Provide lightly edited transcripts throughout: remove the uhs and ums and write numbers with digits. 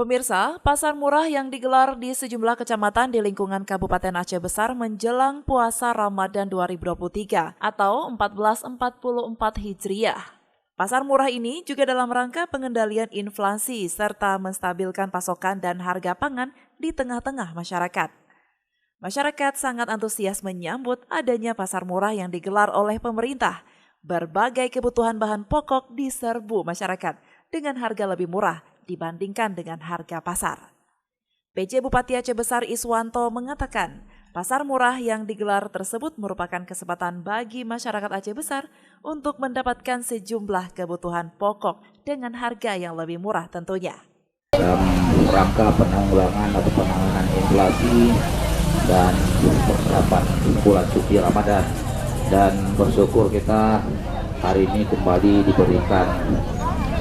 Pemirsa, pasar murah yang digelar di sejumlah kecamatan di lingkungan Kabupaten Aceh Besar menjelang puasa Ramadan 2023 atau 1444 Hijriah. Pasar murah ini juga dalam rangka pengendalian inflasi serta menstabilkan pasokan dan harga pangan di tengah-tengah masyarakat. Masyarakat sangat antusias menyambut adanya pasar murah yang digelar oleh pemerintah. Berbagai kebutuhan bahan pokok diserbu masyarakat dengan harga lebih murah dibandingkan dengan harga pasar. PJ Bupati Aceh Besar Iswanto mengatakan, pasar murah yang digelar tersebut merupakan kesempatan bagi masyarakat Aceh Besar untuk mendapatkan sejumlah kebutuhan pokok dengan harga yang lebih murah tentunya. Dalam rangka penanggulangan atau penanganan inflasi dan persiapan bulan suci Ramadan, dan bersyukur kita hari ini kembali diberikan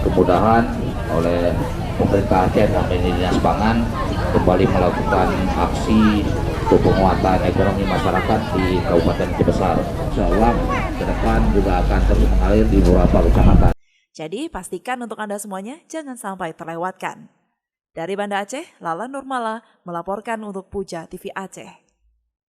kemudahan oleh pemerintah Aceh dan Dinas Pangan kembali melakukan aksi untuk penguatan ekonomi masyarakat di Kabupaten Aceh Besar. Insyaallah ke depan juga akan terus mengalir di beberapa kecamatan. Jadi pastikan untuk Anda semuanya jangan sampai terlewatkan. Dari Banda Aceh, Lala Nurmala melaporkan untuk Puja TV Aceh.